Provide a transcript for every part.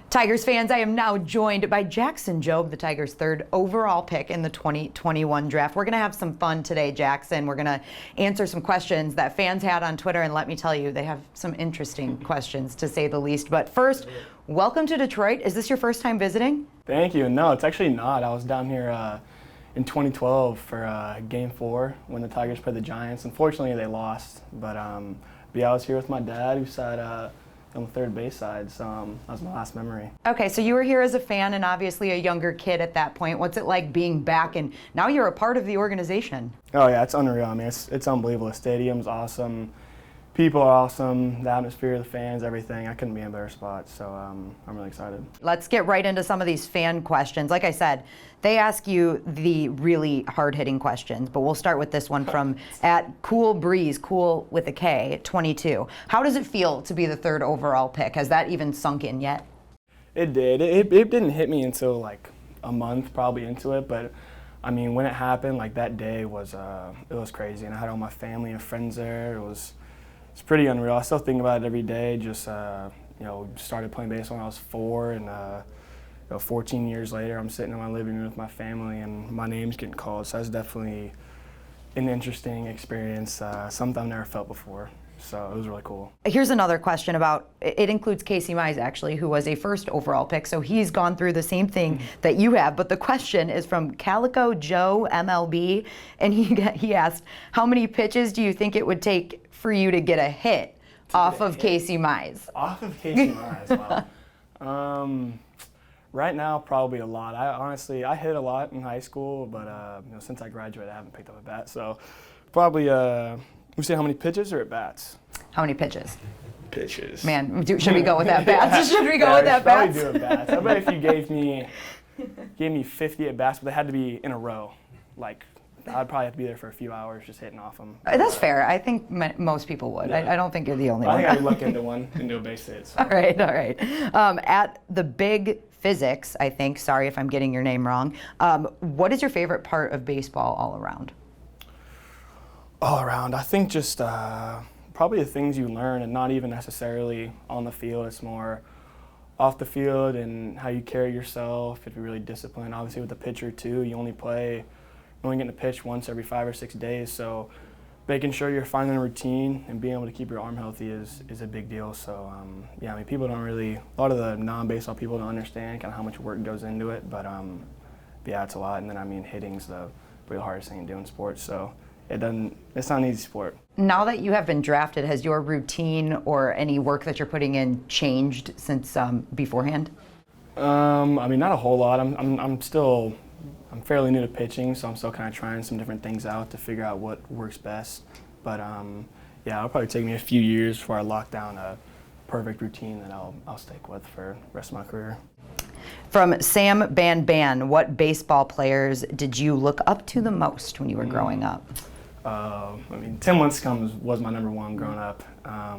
Tigers fans, I am now joined by Jackson Jobe, the Tigers' third overall pick in the 2021 draft. We're going to have some fun today, Jackson. We're going to answer some questions that fans had on Twitter, and let me tell you, they have some interesting questions, to say the least. But first, welcome to Detroit. Is this your first time visiting? Thank you. No, it's actually not. I was down here in 2012 for Game 4 when the Tigers played the Giants. Unfortunately, they lost. But yeah, I was here with my dad, who sat on the third base side, so that was my last memory. Okay, so you were here as a fan and obviously a younger kid at that point. What's it like being back and now you're a part of the organization? Oh yeah, it's unreal. I mean, it's unbelievable. The stadium's awesome. People are awesome. The atmosphere, the fans, everything. I couldn't be in a better spot, so I'm really excited. Let's get right into some of these fan questions. Like I said, they ask you the really hard-hitting questions, but we'll start with this one from at Cool Breeze, cool with a K, 22. How does it feel to be the third overall pick? Has that even sunk in yet? It did. It didn't hit me until like a month probably into it, but I mean, when it happened, like that day was it was crazy, and I had all my family and friends there. It's pretty unreal. I still think about it every day. Just started playing baseball when I was 4, and 14 years later, I'm sitting in my living room with my family, and my name's getting called. So that's definitely an interesting experience, something I've never felt before. So it was really cool. Here's another question about, it includes Casey Mize actually, who was a first overall pick, so he's gone through the same thing that you have, but the question is from Calico Joe MLB, and he asked, how many pitches do you think it would take for you to get a hit off of Casey Mize? Off of Casey Mize, wow. Right now, probably a lot. I hit a lot in high school, but since I graduated, I haven't picked up a bat, so probably we say how many pitches or at bats? How many pitches? Pitches. Man, should we go with that bats? Should we go with that bats? Probably do at bats. I bet if you gave me 50 at bats, but they had to be in a row. Like, I'd probably have to be there for a few hours just hitting off them. That's fair. I think most people would. Yeah. I don't think you're the only one. I think I'd look into a base hit. So. All right. At the Big Physics, I think, sorry if I'm getting your name wrong, what is your favorite part of baseball all around? All around, I think just probably the things you learn, and not even necessarily on the field. It's more off the field and how you carry yourself. If you're really disciplined, obviously with the pitcher too, you're only getting to pitch once every 5 or 6 days. So making sure you're finding a routine and being able to keep your arm healthy is a big deal. So yeah, I mean, people don't really, a lot of the non-baseball people don't understand kind of how much work goes into it. But yeah, it's a lot. And then I mean, hitting's the real hardest thing to do in sports. So. It's not an easy sport. Now that you have been drafted, has your routine or any work that you're putting in changed since beforehand? I mean, not a whole lot. I'm fairly new to pitching, so I'm still kind of trying some different things out to figure out what works best. But yeah, it'll probably take me a few years before I lock down a perfect routine that I'll stick with for the rest of my career. From Sam Ban, what baseball players did you look up to the most when you were growing up? I mean, Tim Lincecum was my number one growing up. I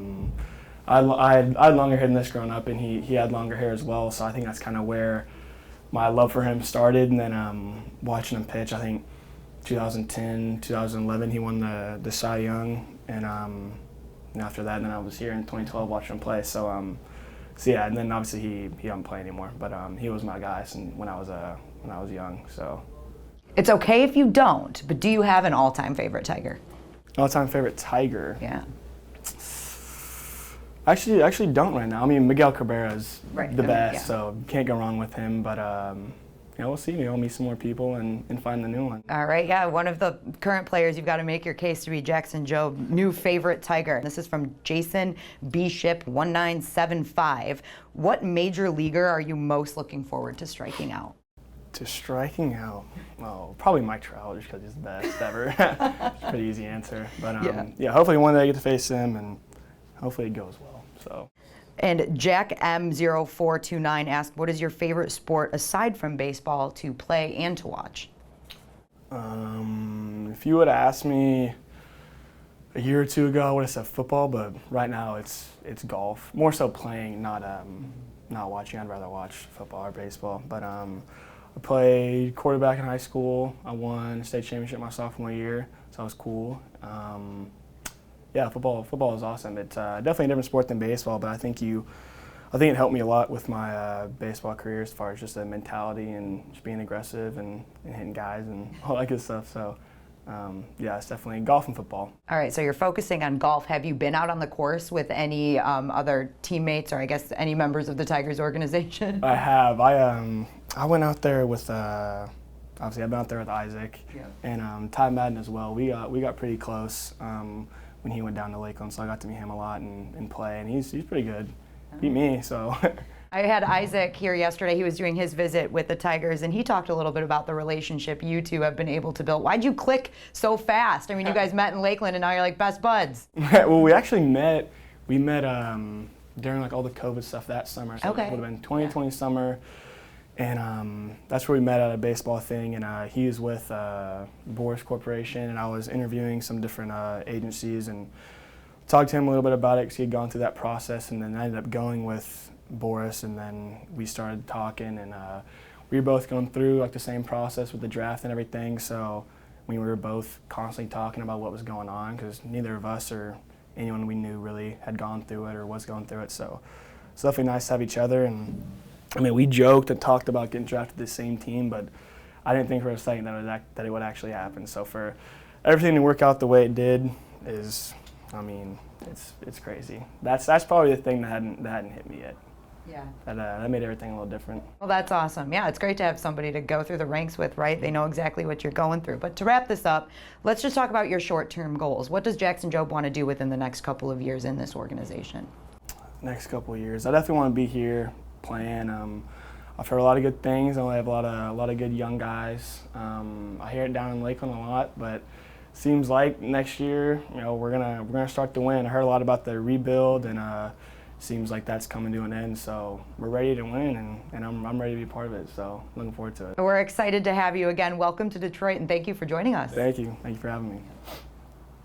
had longer hair than this growing up, and he had longer hair as well, so I think that's kind of where my love for him started. And then watching him pitch, I think 2010, 2011, he won the Cy Young, and after that, then I was here in 2012 watching him play. So yeah, and then obviously he doesn't play anymore, but he was my guy since when I was young. So. It's okay if you don't, but do you have an all-time favorite Tiger? All-time favorite Tiger? Yeah. Actually don't right now. I mean, Miguel Cabrera is the best, yeah. So can't go wrong with him. But we'll see. Maybe I'll meet some more people and find the new one. All right, yeah. One of the current players, you've got to make your case to be Jackson Jobe, new favorite Tiger. This is from Jason Bishop 1975. What major leaguer are you most looking forward to striking out? To striking out? Oh, probably Mike Trout, just because he's the best ever. It's a pretty easy answer. But yeah, hopefully one day I get to face him, and hopefully it goes well. So. And Jack M0429 asked, what is your favorite sport aside from baseball to play and to watch? If you would have asked me a year or two ago, I would have said football, but right now it's golf. More so playing, not watching. I'd rather watch football or baseball. But I played quarterback in high school. I won a state championship my sophomore year, so that was cool. Yeah, football is awesome. It's definitely a different sport than baseball, but I think I think it helped me a lot with my baseball career as far as just the mentality and just being aggressive and hitting guys and all that good stuff. So yeah, it's definitely golf and football. All right, so you're focusing on golf. Have you been out on the course with any other teammates or I guess any members of the Tigers organization? I have. I went out there with obviously I've been out there with Isaac and Ty Madden as well. We got pretty close when he went down to Lakeland, so I got to meet him a lot and play, and he's pretty good. Beat me, so. I had Isaac here yesterday. He was doing his visit with the Tigers, and he talked a little bit about the relationship you two have been able to build. Why'd you click so fast? I mean, you guys met in Lakeland, and now you're like best buds. Well, we actually met. We met during like all the COVID stuff that summer. So Okay. it would have been 2020 summer, and that's where we met at a baseball thing. And he was with Boris Corporation, and I was interviewing some different agencies and talked to him a little bit about it because he had gone through that process, and then I ended up going with Boris, and then we started talking, and we were both going through like the same process with the draft and everything. So we were both constantly talking about what was going on because neither of us or anyone we knew really had gone through it or was going through it. So it's definitely nice to have each other. And I mean, we joked and talked about getting drafted to the same team, but I didn't think for a second that it would actually happen. So for everything to work out the way it did is, I mean, it's crazy. That's probably the thing that hadn't hit me yet. Yeah. That made everything a little different. Well, that's awesome. Yeah, it's great to have somebody to go through the ranks with, right? They know exactly what you're going through. But to wrap this up, let's just talk about your short-term goals. What does Jackson Jobe want to do within the next couple of years in this organization? Next couple of years, I definitely want to be here playing. I've heard a lot of good things. I only have a lot of good young guys. I hear it down in Lakeland a lot, but seems like next year, you know, we're gonna start to win. I heard a lot about the rebuild, and seems like that's coming to an end. So we're ready to win, and I'm ready to be part of it. So looking forward to it. We're excited to have you again. Welcome to Detroit, and thank you for joining us. Thank you for having me.